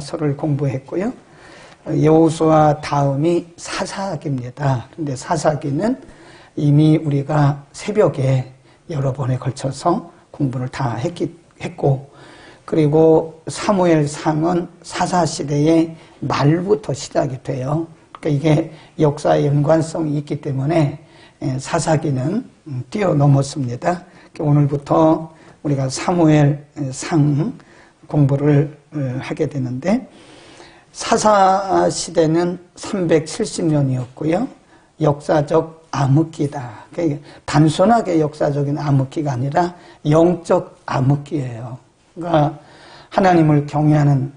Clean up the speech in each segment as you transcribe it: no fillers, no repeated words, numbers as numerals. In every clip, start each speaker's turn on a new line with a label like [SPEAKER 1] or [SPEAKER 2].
[SPEAKER 1] 서를 공부했고요. 여호수아 다음이 사사기입니다. 근데 사사기는 이미 우리가 새벽에 여러 번에 걸쳐서 공부를 다 했고, 그리고 사무엘상은 사사시대의 말부터 시작이 돼요. 그러니까 이게 역사의 연관성이 있기 때문에 사사기는 뛰어넘었습니다. 오늘부터 우리가 사무엘상 공부를 하게 되는데, 사사시대는 370년이었고요. 역사적 암흑기다. 그러니까 단순하게 역사적인 암흑기가 아니라 영적 암흑기예요. 그러니까 하나님을 경외하는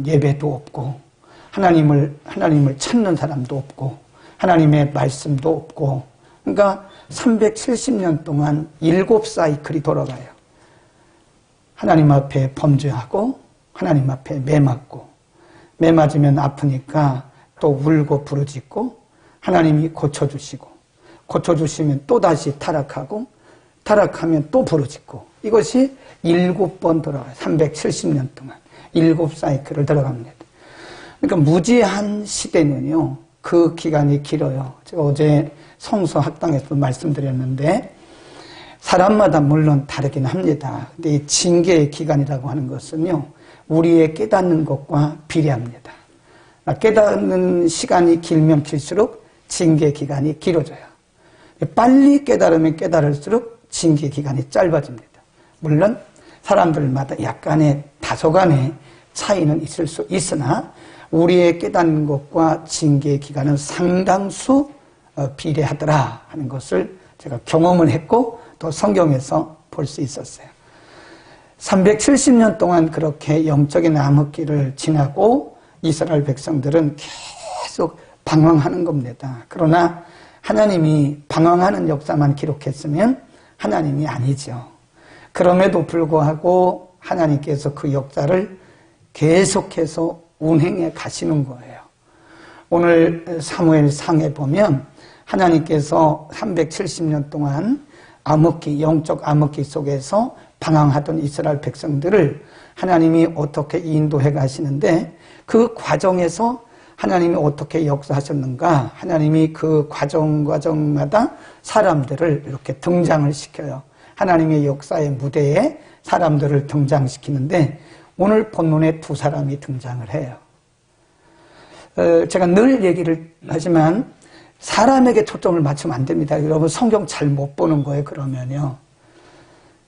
[SPEAKER 1] 예배도 없고, 하나님을 찾는 사람도 없고, 하나님의 말씀도 없고, 그러니까 370년 동안 7사이클이 돌아가요. 하나님 앞에 범죄하고, 하나님 앞에 매 맞으면 아프니까 또 울고 부르짖고, 하나님이 고쳐주시면 또다시 타락하고, 타락하면 또 부르짖고, 이것이 7번 돌아가요. 370년 동안 7사이클을 들어갑니다. 그러니까 무지한 시대는요, 그 기간이 길어요. 제가 어제 성서 학당에서 말씀드렸는데, 사람마다 물론 다르긴 합니다. 근데 이 징계의 기간이라고 하는 것은요, 우리의 깨닫는 것과 비례합니다. 깨닫는 시간이 길면 길수록 징계 기간이 길어져요. 빨리 깨달으면 깨달을수록 징계 기간이 짧아집니다. 물론 사람들마다 약간의 다소간의 차이는 있을 수 있으나, 우리의 깨닫는 것과 징계의 기간은 상당수 비례하더라 하는 것을 제가 경험을 했고, 또 성경에서 볼 수 있었어요. 370년 동안 그렇게 영적인 암흑기를 지나고 이스라엘 백성들은 계속 방황하는 겁니다. 그러나 하나님이 방황하는 역사만 기록했으면 하나님이 아니죠. 그럼에도 불구하고 하나님께서 그 역사를 계속해서 운행해 가시는 거예요. 오늘 사무엘상에 보면 하나님께서 370년 동안 암흑기, 영적 암흑기 속에서 방황하던 이스라엘 백성들을 하나님이 어떻게 인도해 가시는데, 그 과정에서 하나님이 어떻게 역사하셨는가, 하나님이 그 과정마다 사람들을 이렇게 등장을 시켜요. 하나님의 역사의 무대에 사람들을 등장시키는데, 오늘 본문에 두 사람이 등장을 해요. 제가 늘 얘기를 하지만 사람에게 초점을 맞추면 안 됩니다. 여러분 성경 잘 못 보는 거예요. 그러면요,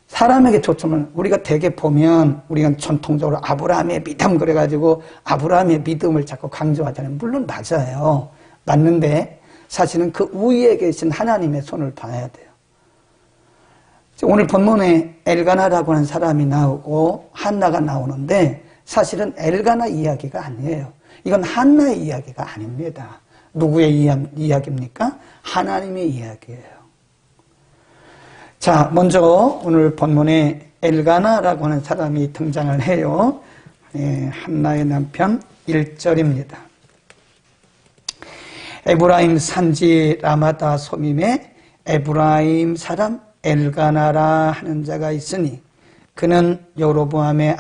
[SPEAKER 1] 사람에게 초점을, 우리가 대개 보면 우리가 전통적으로 아브라함의 믿음 그래가지고 아브라함의 믿음을 자꾸 강조하잖아요. 물론 맞아요. 맞는데 사실은 그 위에 계신 하나님의 손을 봐야 돼요. 오늘 본문에 엘가나라고 하는 사람이 나오고 한나가 나오는데, 사실은 엘가나 이야기가 아니에요. 이건 한나의 이야기가 아닙니다. 누구의 이야기입니까? 하나님의 이야기예요. 자, 먼저 오늘 본문에 엘가나라고 하는 사람이 등장을 해요. 한나의 남편 1절입니다. 에브라임 산지 라마다 소밈에 에브라임 사람 엘가나라 하는 자가 있으니, 그는 여로보암의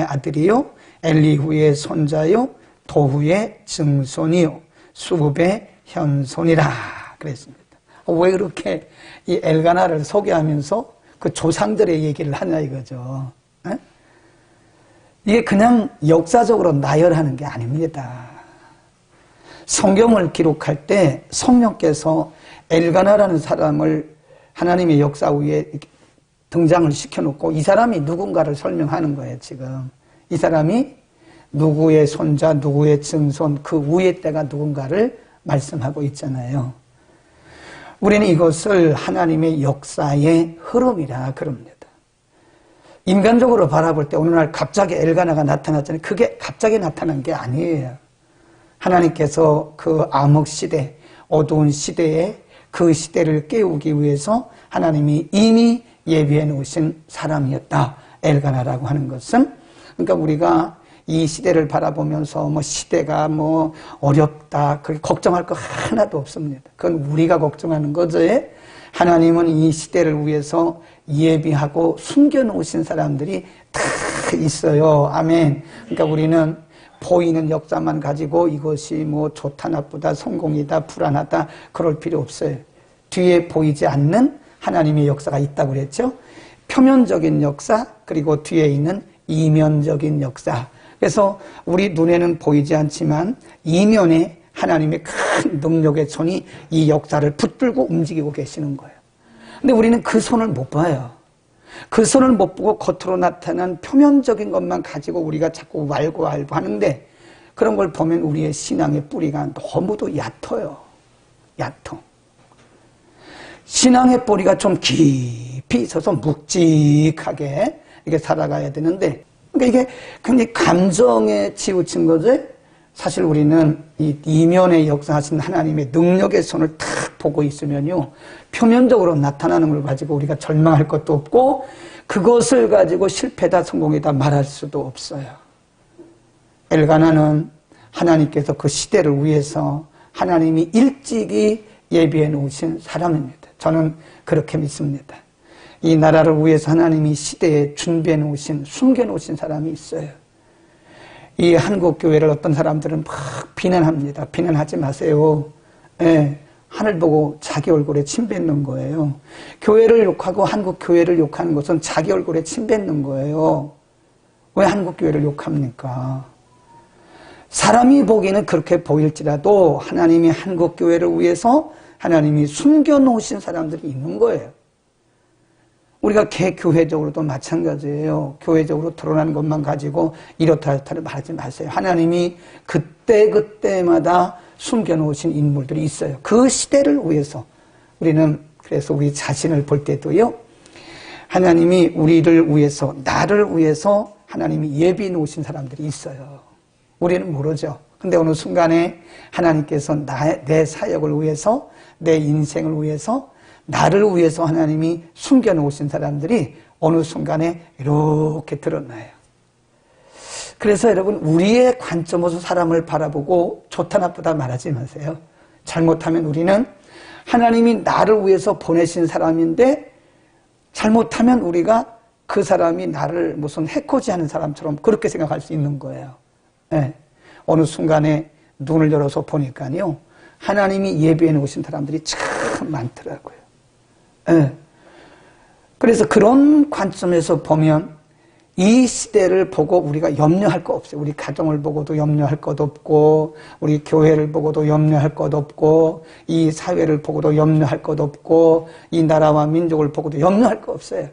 [SPEAKER 1] 아들이요 엘리후의 손자요 도후의 증손이요 수굽의 현손이라 그랬습니다. 왜 그렇게 이 엘가나를 소개하면서 그 조상들의 얘기를 하냐 이거죠. 에? 이게 그냥 역사적으로 나열하는 게 아닙니다. 성경을 기록할 때 성령께서 엘가나라는 사람을 하나님의 역사 위에 등장을 시켜놓고, 이 사람이 누군가를 설명하는 거예요. 지금 이 사람이 누구의 손자, 누구의 증손, 그 위의 때가 누군가를 말씀하고 있잖아요. 우리는 이것을 하나님의 역사의 흐름이라 그럽니다. 인간적으로 바라볼 때 어느 날 갑자기 엘가나가 나타났잖아요. 그게 갑자기 나타난 게 아니에요. 하나님께서 그 암흑시대, 어두운 시대에 그 시대를 깨우기 위해서 하나님이 이미 예비해 놓으신 사람이었다. 엘가나라고 하는 것은. 그러니까 우리가 이 시대를 바라보면서 시대가 어렵다, 그렇게 걱정할 거 하나도 없습니다. 그건 우리가 걱정하는 거죠. 하나님은 이 시대를 위해서 예비하고 숨겨놓으신 사람들이 다 있어요. 아멘. 그러니까 우리는 보이는 역사만 가지고 이것이 뭐 좋다 나쁘다 성공이다 불안하다 그럴 필요 없어요. 뒤에 보이지 않는 하나님의 역사가 있다고 그랬죠. 표면적인 역사 그리고 뒤에 있는 이면적인 역사. 그래서 우리 눈에는 보이지 않지만 이면에 하나님의 큰 능력의 손이 이 역사를 붙들고 움직이고 계시는 거예요. 근데 우리는 그 손을 못 봐요. 그 손을 못 보고 겉으로 나타난 표면적인 것만 가지고 우리가 자꾸 알고 하는데 그런 걸 보면 우리의 신앙의 뿌리가 너무도 얕아요. 얕어. 신앙의 뿌리가 좀 깊이 있어서 묵직하게 이렇게 살아가야 되는데 그러니까 이게 굉장히 감정에 치우친 거지 사실 우리는 이 이면에 역사하신 하나님의 능력의 손을 탁 보고 있으면요 표면적으로 나타나는 걸 가지고 우리가 절망할 것도 없고 그것을 가지고 실패다 성공이다 말할 수도 없어요. 엘가나는 하나님께서 그 시대를 위해서 하나님이 일찍이 예비해 놓으신 사람입니다. 저는 그렇게 믿습니다. 이 나라를 위해서 하나님이 시대에 준비해 놓으신 숨겨 놓으신 사람이 있어요. 이 한국교회를 어떤 사람들은 막 비난합니다. 비난하지 마세요. 예, 하늘 보고 자기 얼굴에 침 뱉는 거예요. 교회를 욕하고 한국교회를 욕하는 것은 자기 얼굴에 침 뱉는 거예요. 왜 한국교회를 욕합니까? 사람이 보기에는 그렇게 보일지라도 하나님이 한국교회를 위해서 하나님이 숨겨놓으신 사람들이 있는 거예요. 우리가 개교회적으로도 마찬가지예요. 교회적으로 드러나는 것만 가지고 이렇다 저렇다를 말하지 마세요. 하나님이 그때마다 숨겨놓으신 인물들이 있어요. 그 시대를 위해서 우리는 그래서 우리 자신을 볼 때도요. 하나님이 우리를 위해서 나를 위해서 하나님이 예비해 놓으신 사람들이 있어요. 우리는 모르죠. 근데 어느 순간에 하나님께서 내 사역을 위해서 내 인생을 위해서 나를 위해서 하나님이 숨겨놓으신 사람들이 어느 순간에 이렇게 드러나요. 그래서 여러분 우리의 관점에서 사람을 바라보고 좋다 나쁘다 말하지 마세요. 잘못하면 우리는 하나님이 나를 위해서 보내신 사람인데 잘못하면 우리가 그 사람이 나를 무슨 해코지하는 사람처럼 그렇게 생각할 수 있는 거예요. 네. 어느 순간에 눈을 열어서 보니까요. 하나님이 예비해 놓으신 사람들이 참 많더라고요. 네. 그래서 그런 관점에서 보면 이 시대를 보고 우리가 염려할 거 없어요. 우리 가정을 보고도 염려할 것 없고 우리 교회를 보고도 염려할 것 없고 이 사회를 보고도 염려할 것 없고 이 나라와 민족을 보고도 염려할 거 없어요.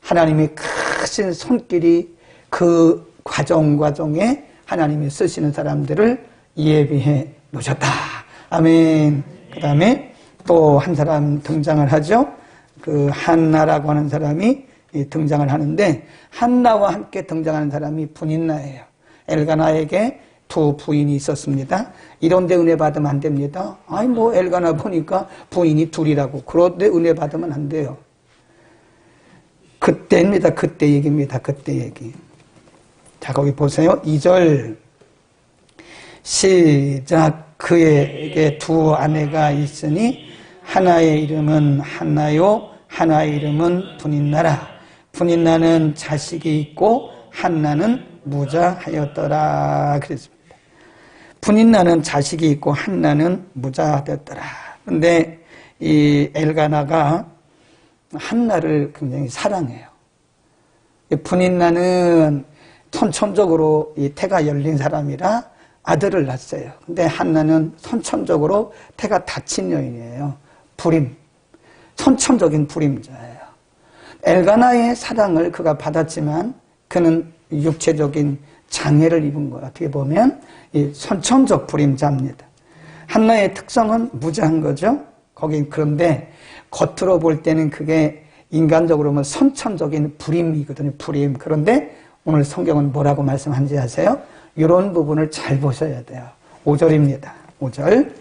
[SPEAKER 1] 하나님의 크신 손길이 그 과정에 하나님이 쓰시는 사람들을 예비해 놓으셨다. 아멘. 그 다음에 또 한 사람 등장을 하죠. 그 한나라고 하는 사람이 등장을 하는데 한나와 함께 등장하는 사람이 분인나예요. 엘가나에게 두 부인이 있었습니다. 이런데 은혜 받으면 안 됩니다. 아니 뭐 엘가나 보니까 부인이 둘이라고 그런데 은혜 받으면 안 돼요. 그때입니다. 그때 얘기입니다. 그때 얘기. 자 거기 보세요. 2절 시작. 그에게 두 아내가 있으니 하나의 이름은 한나요 하나의 이름은 분인나라. 분인나는 자식이 있고 한나는 무자하였더라 그랬습니다. 분인나는 자식이 있고 한나는 무자하였더라. 근데 이 엘가나가 한나를 굉장히 사랑해요. 분인나는 선천적으로 이 태가 열린 사람이라 아들을 낳았어요. 근데 한나는 선천적으로 태가 닫힌 여인이에요. 불임. 선천적인 불임자예요. 엘가나의 사랑을 그가 받았지만 그는 육체적인 장애를 입은 거예요. 어떻게 보면 이 선천적 불임자입니다. 한나의 특성은 무자한 거죠. 거긴 그런데 겉으로 볼 때는 그게 인간적으로 보면 선천적인 불임이거든요. 불임. 그런데 오늘 성경은 뭐라고 말씀하는지 아세요? 이런 부분을 잘 보셔야 돼요. 5절입니다. 5절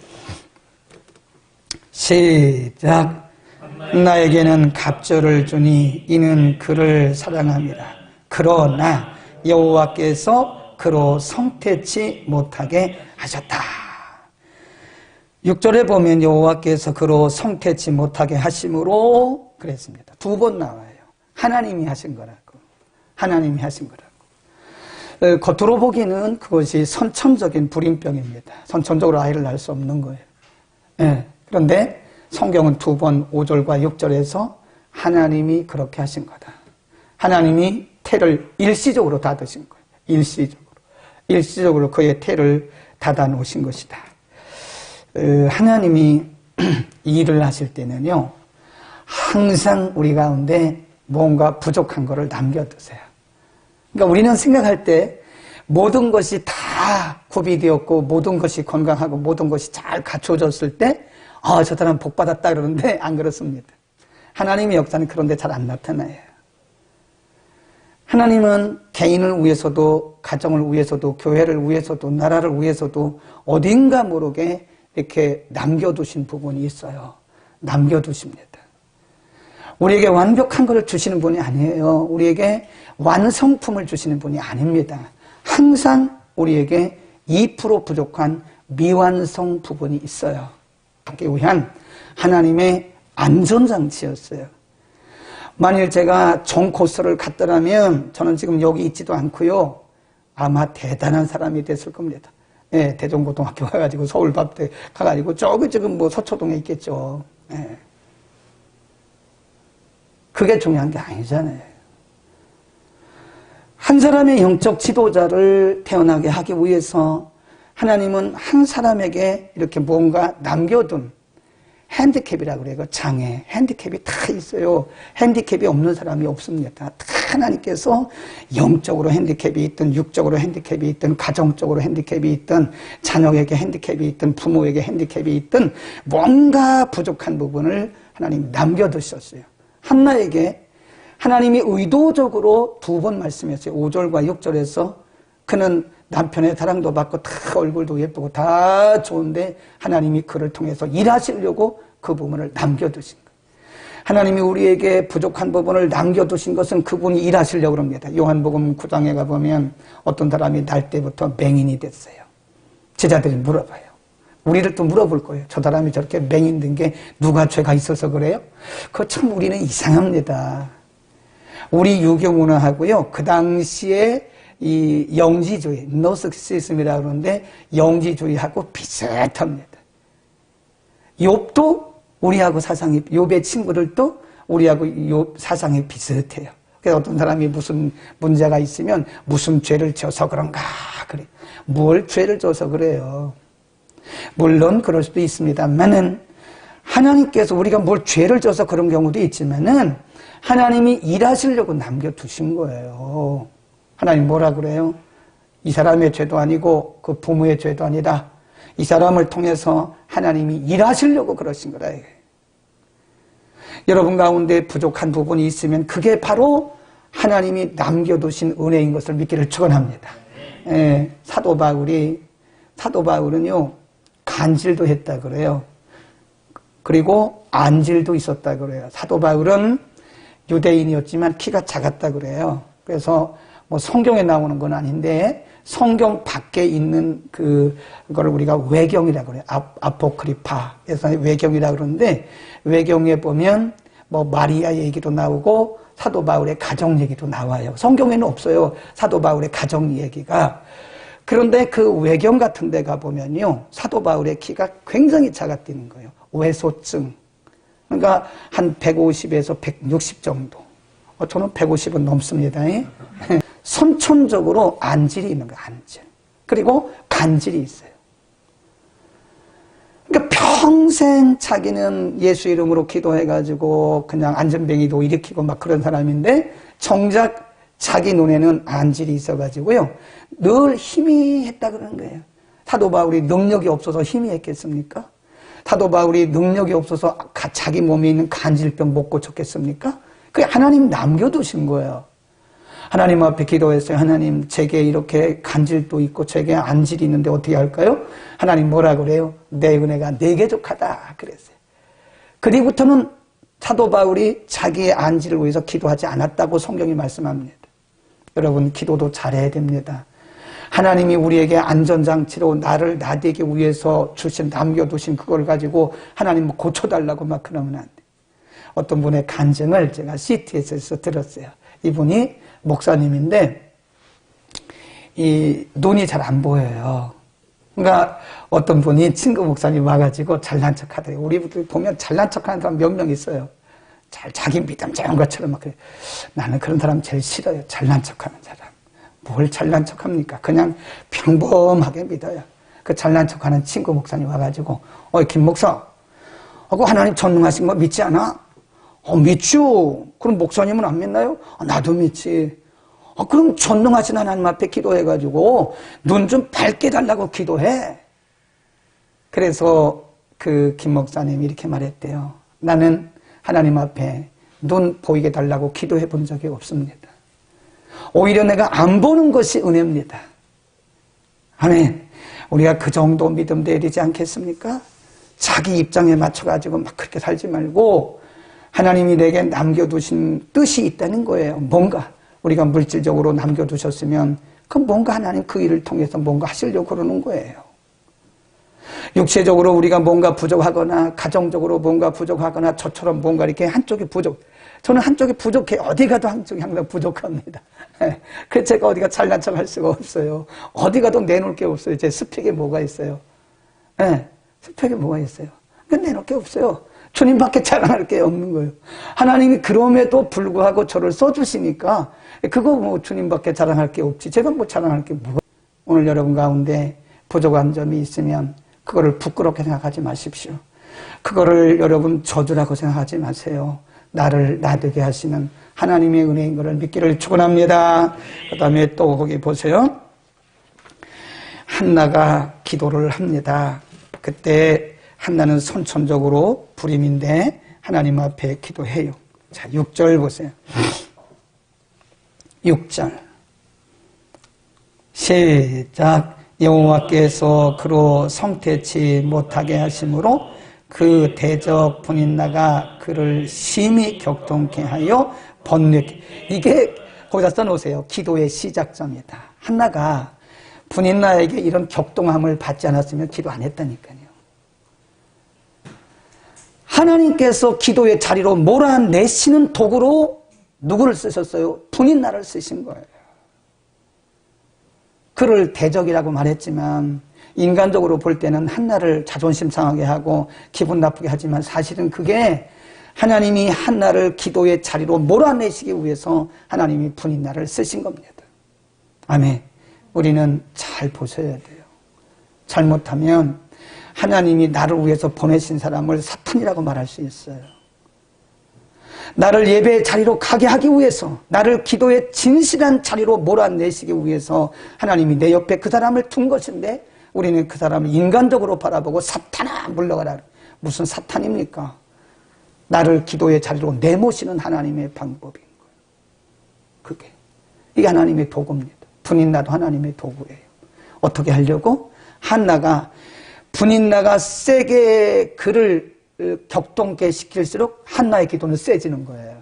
[SPEAKER 1] 시작. 나에게는 갑절을 주니 이는 그를 사랑함이라. 그러나 여호와께서 그로 성태치 못하게 하셨다. 6절에 보면 여호와께서 그로 성태치 못하게 하심으로 그랬습니다. 두 번 나와요. 하나님이 하신 거라고. 하나님이 하신 거라고. 겉으로 보기는 그것이 선천적인 불임병입니다. 선천적으로 아이를 낳을 수 없는 거예요. 예. 그런데 성경은 2번 5절과 6절에서 하나님이 그렇게 하신 거다. 하나님이 태를 일시적으로 닫으신 거예요. 일시적으로 그의 태를 닫아 놓으신 것이다. 하나님이 일을 하실 때는요, 항상 우리 가운데 뭔가 부족한 것을 남겨두세요. 그러니까 우리는 생각할 때 모든 것이 다 구비되었고 모든 것이 건강하고 모든 것이 잘 갖춰졌을 때 저 사람 복 받았다 그러는데 안 그렇습니다. 하나님의 역사는 그런데 잘 안 나타나요. 하나님은 개인을 위해서도 가정을 위해서도 교회를 위해서도 나라를 위해서도 어딘가 모르게 이렇게 남겨두신 부분이 있어요. 남겨두십니다. 우리에게 완벽한 것을 주시는 분이 아니에요. 우리에게 완성품을 주시는 분이 아닙니다. 항상 우리에게 2% 부족한 미완성 부분이 있어요. 하기 위한 하나님의 안전장치였어요. 만일 제가 전 코스를 갔더라면 저는 지금 여기 있지도 않고요. 아마 대단한 사람이 됐을 겁니다. 예, 대전고등학교 가가지고 서울밥대 가가지고 저기 지금 뭐 서초동에 있겠죠. 예. 그게 중요한 게 아니잖아요. 한 사람의 영적 지도자를 태어나게 하기 위해서 하나님은 한 사람에게 이렇게 뭔가 남겨둔 핸디캡이라고 그래요. 장애, 핸디캡이 다 있어요. 핸디캡이 없는 사람이 없습니다. 다 하나님께서 영적으로 핸디캡이 있든 육적으로 핸디캡이 있든 가정적으로 핸디캡이 있든 자녀에게 핸디캡이 있든 부모에게 핸디캡이 있든 뭔가 부족한 부분을 하나님 남겨두셨어요. 한나에게 하나님이 의도적으로 2번 말씀했어요. 5절과 6절에서 그는 남편의 사랑도 받고 다 얼굴도 예쁘고 다 좋은데 하나님이 그를 통해서 일하시려고 그 부분을 남겨두신 거예요. 하나님이 우리에게 부족한 부분을 남겨두신 것은 그분이 일하시려고 합니다. 요한복음 9장에 가보면 어떤 사람이 날 때부터 맹인이 됐어요. 제자들이 물어봐요. 우리를 또 물어볼 거예요. 저 사람이 저렇게 맹인 된 게 누가 죄가 있어서 그래요? 그거 참 우리는 이상합니다. 우리 유교 문화하고요. 그 당시에 이 영지주의, 노스시즘이라고 그러는데 영지주의하고 비슷합니다. 욥도 우리하고 사상이, 욥의 친구들도 우리하고 욥 사상이 비슷해요. 그래서 어떤 사람이 무슨 문제가 있으면 무슨 죄를 져서 그런가 그래. 뭘 죄를 져서 그래요. 물론 그럴 수도 있습니다만은 하나님께서 우리가 뭘 죄를 져서 그런 경우도 있지만은 하나님이 일하시려고 남겨두신 거예요. 하나님 뭐라 그래요? 이 사람의 죄도 아니고 그 부모의 죄도 아니다. 이 사람을 통해서 하나님이 일하시려고 그러신 거라. 여러분 가운데 부족한 부분이 있으면 그게 바로 하나님이 남겨두신 은혜인 것을 믿기를 축원합니다. 예, 사도 바울은요 간질도 했다 그래요. 그리고 안질도 있었다 그래요. 사도 바울은 유대인이었지만 키가 작았다 그래요. 그래서 뭐 성경에 나오는 건 아닌데 성경 밖에 있는 그걸 우리가 외경이라고 그래요. 아포크리파에서 외경이라고 그러는데 외경에 보면 뭐 마리아 얘기도 나오고 사도 바울의 가정 얘기도 나와요. 성경에는 없어요. 사도 바울의 가정 얘기가. 그런데 그 외경 같은 데 가보면요. 사도 바울의 키가 굉장히 작았다는 거예요. 외소증. 그러니까 한 150에서 160 정도. 저는 150은 넘습니다. 선천적으로 안질이 있는 거예요. 안질. 그리고 간질이 있어요. 그러니까 평생 자기는 예수 이름으로 기도해가지고 그냥 안전뱅이도 일으키고 막 그런 사람인데 정작 자기 눈에는 안질이 있어가지고요. 늘 희미했다 그러는 거예요. 사도 바울이 능력이 없어서 희미했겠습니까? 사도 바울이 능력이 없어서 자기 몸에 있는 간질병 못 고쳤겠습니까? 그게 하나님 남겨두신 거예요. 하나님 앞에 기도했어요. 하나님 제게 이렇게 간질도 있고 제게 안질이 있는데 어떻게 할까요? 하나님 뭐라 그래요? 내 은혜가 내게 족하다 그랬어요. 그리고부터는 사도 바울이 자기의 안질을 위해서 기도하지 않았다고 성경이 말씀합니다. 여러분 기도도 잘해야 됩니다. 하나님이 우리에게 안전장치로 나를 나대기 위해서 남겨두신 그걸 가지고 하나님 고쳐달라고 막 그러면 안 돼. 어떤 분의 간증을 제가 CTS에서 들었어요. 이분이 목사님인데 이 눈이 잘 안 보여요. 그러니까 어떤 분이 친구 목사님 와가지고 잘난 척 하더래요. 우리 보면 잘난 척 하는 사람 몇 명 있어요. 자기 믿음 좋은 것처럼 막 그래. 나는 그런 사람 제일 싫어요. 잘난 척 하는 사람. 뭘 잘난 척 합니까? 그냥 평범하게 믿어요. 그 잘난 척 하는 친구 목사님 와가지고, 김 목사, 그 하나님 전능하신 거 믿지 않아? 믿죠. 그럼 목사님은 안 믿나요? 나도 믿지. 그럼 전능하신 하나님 앞에 기도해가지고 눈 좀 밝게 달라고 기도해. 그래서 그 김 목사님이 이렇게 말했대요. 나는 하나님 앞에 눈 보이게 달라고 기도해 본 적이 없습니다. 오히려 내가 안 보는 것이 은혜입니다. 아멘. 우리가 그 정도 믿음 돼야 되지 않겠습니까? 자기 입장에 맞춰가지고 막 그렇게 살지 말고 하나님이 내게 남겨두신 뜻이 있다는 거예요. 뭔가 우리가 물질적으로 남겨두셨으면 그 뭔가 하나님 그 일을 통해서 뭔가 하시려고 그러는 거예요. 육체적으로 우리가 뭔가 부족하거나 가정적으로 뭔가 부족하거나 저처럼 뭔가 이렇게 한쪽이 저는 한쪽이 부족해. 어디 가도 한쪽이 항상 부족합니다. 그래서 제가 어디가 잘난 척 할 수가 없어요. 어디 가도 내놓을 게 없어요. 제 스펙에 뭐가 있어요. 스펙에 뭐가 있어요. 내놓을 게 없어요. 주님밖에 자랑할 게 없는 거예요. 하나님이 그럼에도 불구하고 저를 써주시니까 그거 뭐 주님밖에 자랑할 게 없지. 제가 뭐 자랑할 게 뭐가. 오늘 여러분 가운데 부족한 점이 있으면 그거를 부끄럽게 생각하지 마십시오. 그거를 여러분 저주라고 생각하지 마세요. 나를 나되게 하시는 하나님의 은혜인 것을 믿기를 축원합니다. 그 다음에 또 거기 보세요. 한나가 기도를 합니다. 그때 한나는 선천적으로 불임인데 하나님 앞에 기도해요. 자, 6절 보세요. 6절 시작. 여호와께서 그로 성태치 못하게 하심으로 그 대적 분인나가 그를 심히 격동케 하여 번뇌케. 이게 거기다 써놓으세요. 기도의 시작점이다. 한나가 분인나에게 이런 격동함을 받지 않았으면 기도 안 했다니까요. 하나님께서 기도의 자리로 몰아내시는 도구로 누구를 쓰셨어요? 분인나를 쓰신 거예요. 그를 대적이라고 말했지만 인간적으로 볼 때는 한나를 자존심 상하게 하고 기분 나쁘게 하지만 사실은 그게 하나님이 한나를 기도의 자리로 몰아내시기 위해서 하나님이 분인나를 쓰신 겁니다. 아멘. 우리는 잘 보셔야 돼요. 잘못하면 하나님이 나를 위해서 보내신 사람을 사탄이라고 말할 수 있어요. 나를 예배의 자리로 가게 하기 위해서, 나를 기도의 진실한 자리로 몰아내시기 위해서 하나님이 내 옆에 그 사람을 둔 것인데 우리는 그 사람을 인간적으로 바라보고 사탄아 물러가라. 무슨 사탄입니까? 나를 기도의 자리로 내모시는 하나님의 방법인 거예요. 이게 하나님의 도구입니다. 분인나도 하나님의 도구예요. 어떻게 하려고? 한나가 분인나가 세게 그를 격동케 시킬수록 한나의 기도는 세지는 거예요.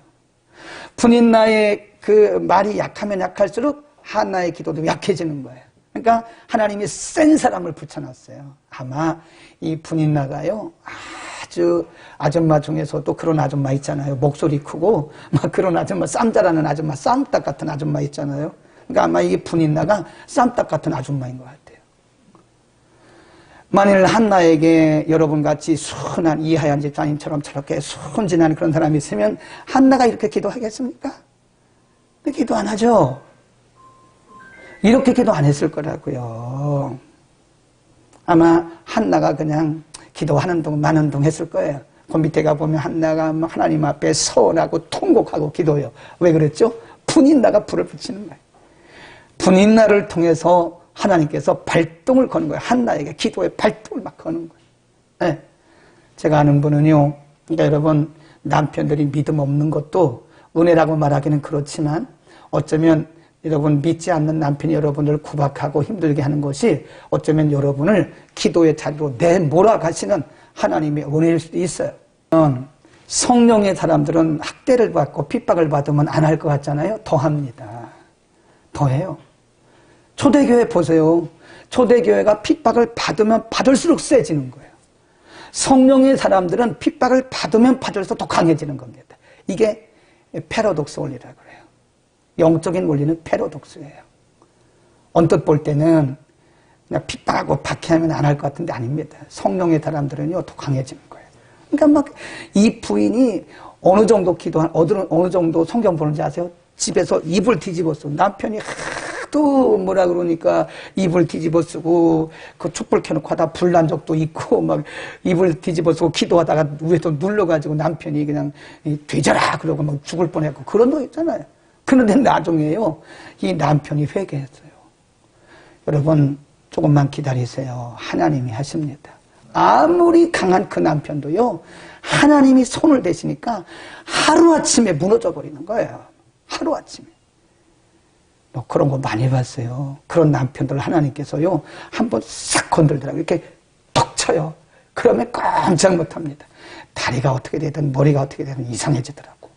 [SPEAKER 1] 분인나의 그 말이 약하면 약할수록 한나의 기도도 약해지는 거예요. 그러니까 하나님이 센 사람을 붙여놨어요. 아마 이 분인나가요, 아주 아줌마 중에서도 그런 아줌마 있잖아요. 목소리 크고 막 그런 아줌마, 쌈 잘하는 아줌마, 쌈딱 같은 아줌마 있잖아요. 그러니까 아마 이게 분인나가 쌈딱 같은 아줌마인 것 같아요. 만일 한나에게 여러분같이 순한 이하얀 집사님처럼 저렇게 순진한 그런 사람이 있으면 한나가 이렇게 기도하겠습니까? 기도 안 하죠. 이렇게 기도 안 했을 거라고요. 아마 한나가 그냥 기도하는 동 마는 동 했을 거예요. 그 밑에 가보면 한나가 하나님 앞에 서원하고 통곡하고 기도해요. 왜 그랬죠? 분인나가 불을 붙이는 거예요. 분인나를 통해서 하나님께서 발동을 거는 거예요. 한나에게 기도의 발동을 막 거는 거예요. 네. 제가 아는 분은요, 그러니까 여러분, 남편들이 믿음 없는 것도 은혜라고 말하기는 그렇지만 어쩌면 여러분 믿지 않는 남편이 여러분을 구박하고 힘들게 하는 것이 어쩌면 여러분을 기도의 자리로 내몰아가시는 하나님의 은혜일 수도 있어요. 성령의 사람들은 학대를 받고 핍박을 받으면 안 할 것 같잖아요. 더 합니다. 더 해요. 초대교회 보세요. 초대교회가 핍박을 받으면 받을수록 세지는 거예요. 성령의 사람들은 핍박을 받으면 받을수록 더 강해지는 겁니다. 이게 패러독스 원리라고 그래요. 영적인 원리는 패러독스예요. 언뜻 볼 때는 그냥 핍박하고 박해하면 안 할 것 같은데 아닙니다. 성령의 사람들은요, 더 강해지는 거예요. 그러니까 막 이 부인이 어느 정도 어느 정도 성경 보는지 아세요? 집에서 이불 뒤집어 쓰고 남편이 하도 뭐라 그러니까 이불 뒤집어 쓰고 그 촛불 켜놓고 하다 불 난 적도 있고 막 이불 뒤집어 쓰고 기도하다가 위에서 눌러가지고 남편이 그냥 되져라 그러고 막 죽을 뻔했고 그런 거 있잖아요. 그런데 나중에요, 이 남편이 회개했어요. 여러분, 조금만 기다리세요. 하나님이 하십니다. 아무리 강한 그 남편도요, 하나님이 손을 대시니까 하루아침에 무너져 버리는 거예요. 하루아침에. 뭐 그런 거 많이 봤어요. 그런 남편들 하나님께서요, 한번 싹 건들더라고요. 이렇게 톡 쳐요. 그러면 깜짝 못합니다. 다리가 어떻게 되든 머리가 어떻게 되든 이상해지더라고.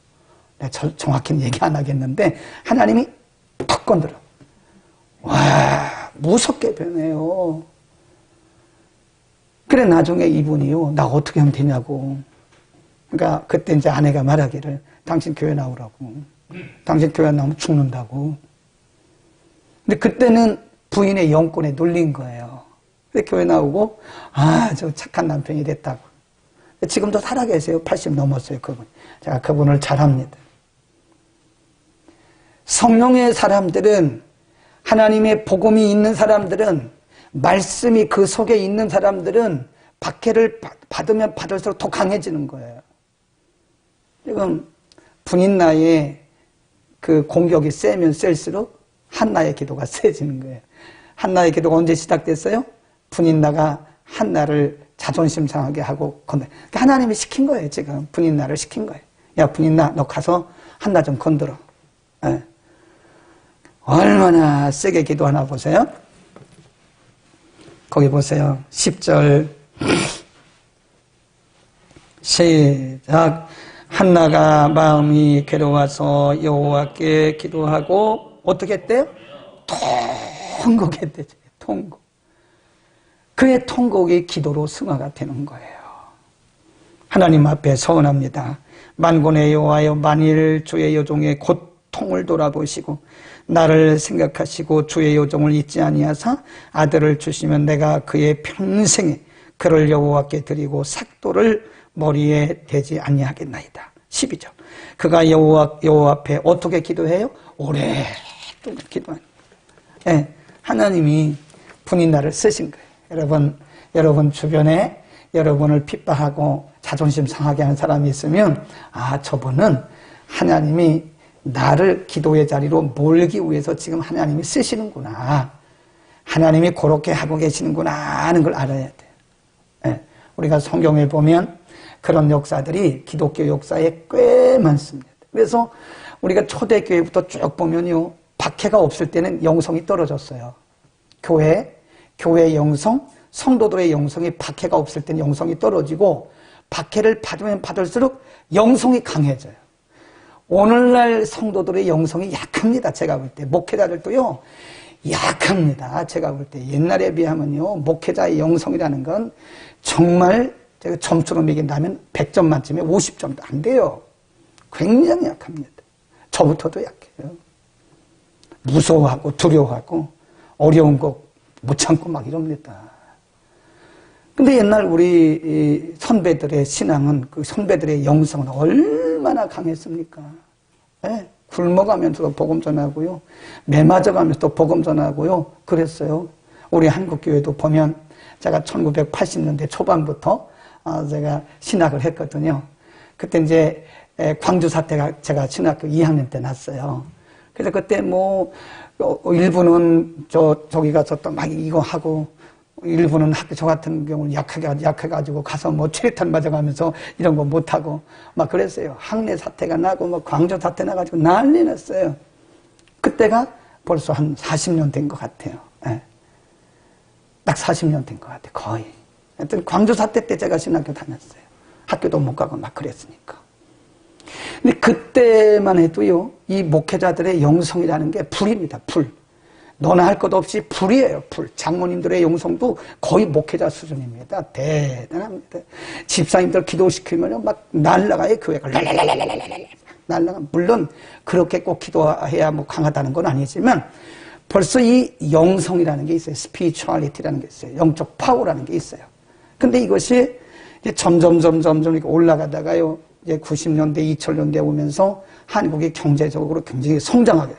[SPEAKER 1] 내가 정확히는 얘기 안 하겠는데 하나님이 톡 건드려. 와, 무섭게 변해요. 그래 나중에 이분이요, 나 어떻게 하면 되냐고. 그러니까 그때 이제 아내가 말하기를, 당신 교회 나오라고. 당신 교회 나오면 죽는다고. 근데 그때는 부인의 영권에 눌린 거예요. 근데 교회 나오고, 아, 저 착한 남편이 됐다고. 지금도 살아계세요. 80 넘었어요, 그분. 제가 그분을 잘합니다. 성령의 사람들은, 하나님의 복음이 있는 사람들은, 말씀이 그 속에 있는 사람들은 박해를 받으면 받을수록 더 강해지는 거예요. 지금 분인나의 그 공격이 세면 셀수록 한나의 기도가 세지는 거예요. 한나의 기도가 언제 시작됐어요? 분인나가 한나를 자존심 상하게 하고 그러니까 하나님이 시킨 거예요. 지금 분인나를 시킨 거예요. 야, 분인나, 너 가서 한나 좀 건드려. 네. 얼마나 세게 기도하나 보세요. 거기 보세요. 10절 시작. 한나가 마음이 괴로워서 여호와께 기도하고 어떻게 했대요? 통곡했대요. 통곡. 그의 통곡이 기도로 승화가 되는 거예요. 하나님 앞에 서원합니다. 만군의 여호와여, 만일 주의 여종의 고통을 돌아보시고 나를 생각하시고 주의 여종을 잊지 아니하사 아들을 주시면 내가 그의 평생에 그를 여호와께 드리고 삭도를 머리에 대지 아니하겠나이다. 12절. 그가 여호와 앞에 어떻게 기도해요? 오랫동안 기도하는 거예요. 네, 하나님이 분인나를 쓰신 거예요. 여러분 주변에 여러분을 핍박하고 자존심 상하게 하는 사람이 있으면, 아, 저분은 하나님이 나를 기도의 자리로 몰기 위해서 지금 하나님이 쓰시는구나. 하나님이 그렇게 하고 계시는구나 하는 걸 알아야 돼요. 네, 우리가 성경에 보면 그런 역사들이 기독교 역사에 꽤 많습니다. 그래서 우리가 초대교회부터 쭉 보면요, 박해가 없을 때는 영성이 떨어졌어요. 교회의 영성, 성도들의 영성이 박해가 없을 때는 영성이 떨어지고, 박해를 받으면 받을수록 영성이 강해져요. 오늘날 성도들의 영성이 약합니다. 제가 볼 때. 목회자들도요, 약합니다. 제가 볼 때. 옛날에 비하면요, 목회자의 영성이라는 건 정말 제가 점수로 매긴다면 100점 만점에 50점도 안 돼요. 굉장히 약합니다. 저부터도 약해요. 무서워하고 두려워하고 어려운 거 못 참고 막 이럽니다. 근데 옛날 우리 선배들의 신앙은, 그 선배들의 영성은 얼마나 강했습니까? 네? 굶어가면서도 복음 전하고요, 매 맞아가면서도 복음 전하고요, 그랬어요. 우리 한국교회도 보면 제가 1980년대 초반부터 제가 신학을 했거든요. 그때 이제 광주 사태가 제가 신학교 2학년 때 났어요. 그래서 그때 뭐 일부는 저기 가서 또 막 이거 하고, 일부는 학교 저 같은 경우는 약해가지고 가서 뭐 체류탄 맞아가면서 이런 거 못하고 막 그랬어요. 학내 사태가 나고 뭐 광주 사태 나가지고 난리 났어요. 그때가 벌써 한 40년 된 것 같아요. 네. 딱 40년 된 것 같아요. 거의. 하여튼 광주 사태 때 제가 신학교 다녔어요. 학교도 못 가고 막 그랬으니까. 근데 그때만 해도요, 이 목회자들의 영성이라는 게 불입니다. 불. 너나 할 것 없이 불이에요. 불. 장모님들의 영성도 거의 목회자 수준입니다. 대단합니다. 집사님들 기도시키면 막 날라가요. 교회가 날라가. 물론 그렇게 꼭 기도해야 뭐 강하다는 건 아니지만 벌써 이 영성이라는 게 있어요. 스피리추얼리티라는 게 있어요. 영적 파워라는 게 있어요. 근데 이것이 이제 점점 이렇게 올라가다가요. 이제 90년대, 2000년대 오면서 한국이 경제적으로 굉장히 성장하게,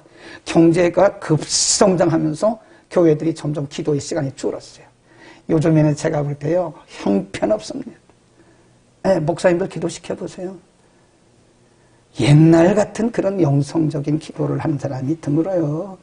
[SPEAKER 1] 경제가 급성장하면서 교회들이 점점 기도의 시간이 줄었어요. 요즘에는 제가 볼 때요, 형편없습니다. 네, 목사님들 기도시켜 보세요. 옛날 같은 그런 영성적인 기도를 하는 사람이 드물어요.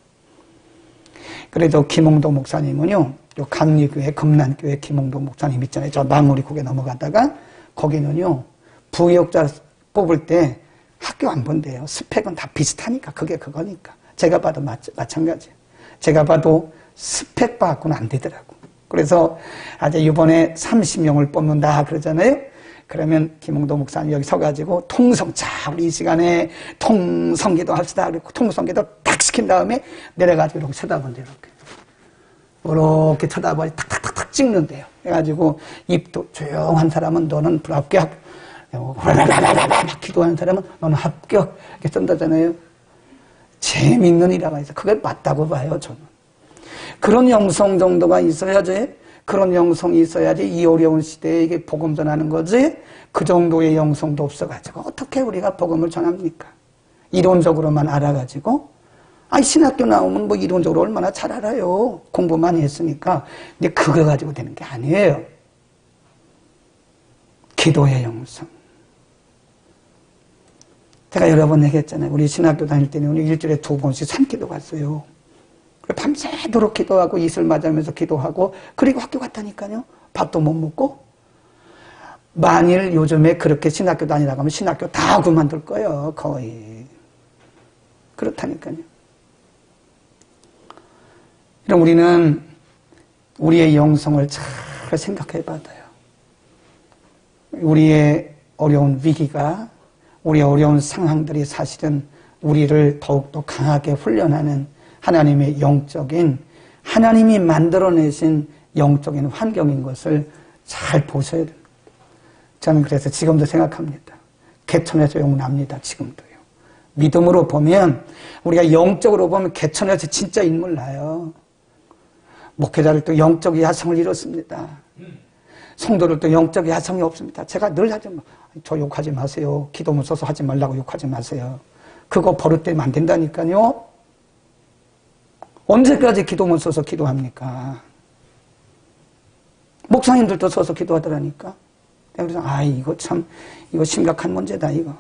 [SPEAKER 1] 그래도 김홍도 목사님은요, 요 감리교회, 금난교회 김홍도 목사님 있잖아요. 저 마무리국에 넘어가다가 거기는요, 부역자 뽑을 때 학교 안 본대요. 스펙은 다 비슷하니까. 그게 그거니까. 제가 봐도 마찬가지예요. 제가 봐도 스펙 받고는 안 되더라고. 그래서 아주 이번에 30명을 뽑는다 그러잖아요. 그러면 김홍도 목사님 여기 서가지고 통성, 자, 우리 이 시간에 통성기도 합시다. 그리고 통성기도 탁 시킨 다음에 내려가지고 이렇게 쳐다본대요. 이렇게 쳐다보니 탁탁탁탁 찍는데요. 그래가지고 입도 조용한 사람은 너는 불합격, 막 기도하는 사람은 너는 합격, 이렇게 쓴다잖아요. 재밌는 일화가 있어요. 그게 맞다고 봐요, 저는. 그런 영성 정도가 있어야지, 그런 영성이 있어야지 이 어려운 시대에 이게 복음 전하는 거지, 그 정도의 영성도 없어가지고 어떻게 우리가 복음을 전합니까? 이론적으로만 알아가지고, 신학교 나오면 뭐 이론적으로 얼마나 잘 알아요. 공부 많이 했으니까. 근데 그거 가지고 되는 게 아니에요. 기도의 영성. 제가 여러 번 얘기했잖아요. 우리 신학교 다닐 때는 일주일에 2번씩 산기도 갔어요. 밤새도록 기도하고 이슬 맞으면서 기도하고 그리고 학교 갔다니까요. 밥도 못 먹고. 만일 요즘에 그렇게 신학교 다니라고 하면 신학교 다 그만둘 거예요. 거의. 그렇다니까요. 그럼 우리는 우리의 영성을 잘 생각해 봐야 돼요. 우리의 어려운 위기가, 우리의 어려운 상황들이 사실은 우리를 더욱더 강하게 훈련하는 하나님의 영적인, 하나님이 만들어내신 영적인 환경인 것을 잘 보셔야 됩니다. 저는 그래서 지금도 생각합니다. 개천에서 용납니다. 지금도요. 믿음으로 보면, 우리가 영적으로 보면 개천에서 진짜 인물 나요. 목회자를 또 영적 야성을 이뤘습니다. 성도를 또 영적 야성이 없습니다. 제가 늘 하지만, 저 욕하지 마세요. 기도문 써서 하지 말라고 욕하지 마세요. 그거 버릇되면 안 된다니까요. 언제까지 기도문 써서 기도합니까? 목사님들도 써서 기도하더라니까. 그래서 이거 참, 이거 심각한 문제다, 이거.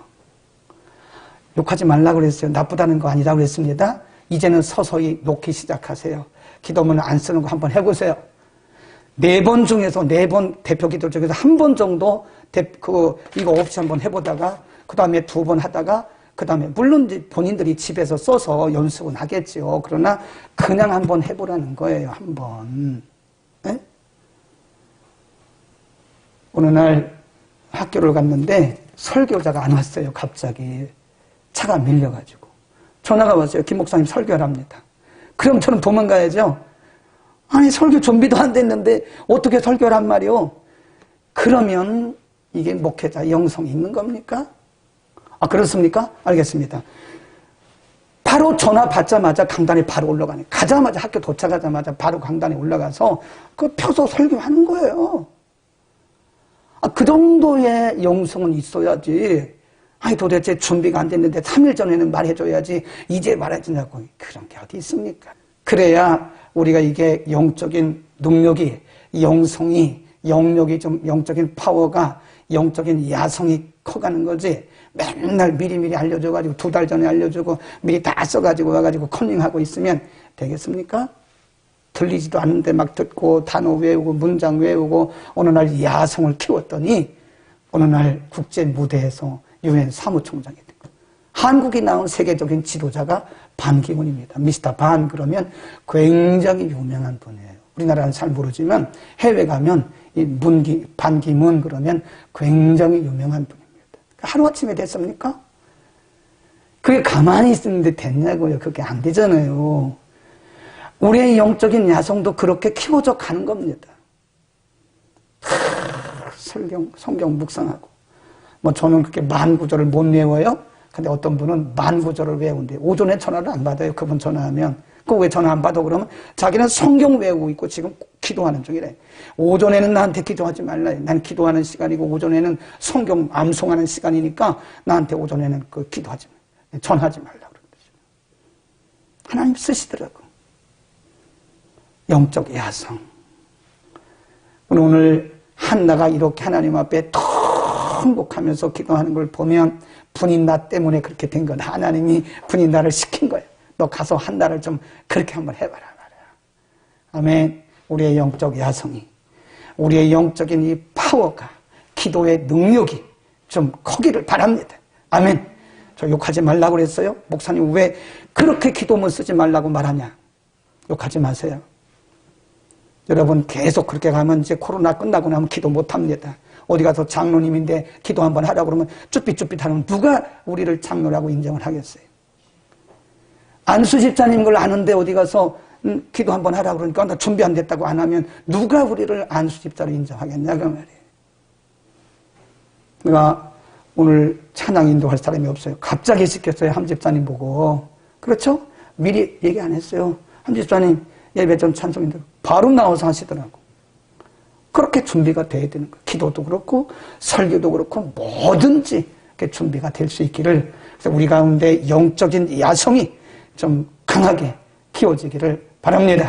[SPEAKER 1] 욕하지 말라고 그랬어요. 나쁘다는 거 아니라고 그랬습니다. 이제는 서서히 놓기 시작하세요. 기도문을 안 쓰는 거 한번 해보세요. 4번 중에서, 4번 대표 기도 중에서 한 번 정도 이거 없이 한번 해보다가 그 다음에 2번 하다가 그 다음에 물론 본인들이 집에서 써서 연습은 하겠죠. 그러나 그냥 한번 해보라는 거예요. 한번. 네? 어느 날 학교를 갔는데 설교자가 안 왔어요. 갑자기 차가 밀려가지고 전화가 왔어요. 김 목사님 설교하랍니다. 그럼 저는 도망가야죠. 설교 준비도 안 됐는데 어떻게 설교를 한 말이요? 그러면 이게 목회자 영성이 있는 겁니까? 그렇습니까? 알겠습니다. 바로 전화 받자마자 강단에 바로 올라가네. 가자마자 학교 도착하자마자 바로 강단에 올라가서 그 펴서 설교하는 거예요. 그 정도의 영성은 있어야지. 도대체 준비가 안 됐는데 3일 전에는 말해줘야지 이제 말해주냐고. 그런 게 어디 있습니까? 그래야 우리가 이게 영적인 능력이, 영성이, 영역이 좀 영적인 파워가, 영적인 야성이 커가는 거지. 맨날 미리미리 알려줘가지고 2달 전에 알려주고 미리 다 써가지고 와가지고 컨닝하고 있으면 되겠습니까? 들리지도 않는데 막 듣고 단어 외우고 문장 외우고 어느 날 야성을 키웠더니 어느 날 국제 무대에서 유엔 사무총장이 된 거예요. 한국이 나온 세계적인 지도자가 반기문입니다. 미스터 반 그러면 굉장히 유명한 분이에요. 우리나라는 잘 모르지만 해외 가면 이 반기문 그러면 굉장히 유명한 분입니다. 하루아침에 됐습니까? 그게 가만히 있었는데 됐냐고요. 그게 안 되잖아요. 우리의 영적인 야성도 그렇게 키워져 가는 겁니다. 성경 묵상하고. 저는 그렇게 10,000구절을 못 외워요. 근데 어떤 분은 10,000구절을 외운대. 오전에 전화를 안 받아요. 그분 전화하면. 그 왜 전화 안 받아? 그러면 자기는 성경 외우고 있고 지금 기도하는 중이래. 오전에는 나한테 기도하지 말라. 난 기도하는 시간이고 오전에는 성경 암송하는 시간이니까 나한테 오전에는 그 기도하지 말라. 전하지 말라. 하나님 쓰시더라고. 영적 야성. 오늘 한나가 이렇게 하나님 앞에 통곡하면서 기도하는 걸 보면 분인나 때문에 그렇게 된 건 하나님이 분인나를 시킨 거예요. 너 가서 한나를 좀 그렇게 한번 해봐라 말이야. 아멘. 우리의 영적 야성이, 우리의 영적인 이 파워가, 기도의 능력이 좀 커기를 바랍니다. 아멘. 저 욕하지 말라고 그랬어요? 목사님 왜 그렇게 기도문 쓰지 말라고 말하냐? 욕하지 마세요. 여러분 계속 그렇게 가면 이제 코로나 끝나고 나면 기도 못합니다. 어디 가서 장로님인데 기도 한번 하라고 그러면 쭈삣쭈삣 하면 누가 우리를 장로라고 인정을 하겠어요? 안수 집사님 걸 아는데 어디 가서 기도 한번 하라고 그러니까 나 준비 안 됐다고 안 하면 누가 우리를 안수 집사로 인정하겠냐 그 말이에요. 내가 오늘 찬양 인도할 사람이 없어요. 갑자기 시켰어요. 함 집사님 보고. 그렇죠? 미리 얘기 안 했어요. 함 집사님 예배 전 찬송 인도 바로 나와서 하시더라고. 그렇게 준비가 돼야 되는 거예요. 기도도 그렇고 설교도 그렇고 뭐든지 준비가 될 수 있기를, 그래서 우리 가운데 영적인 야성이 좀 강하게 키워지기를 바랍니다.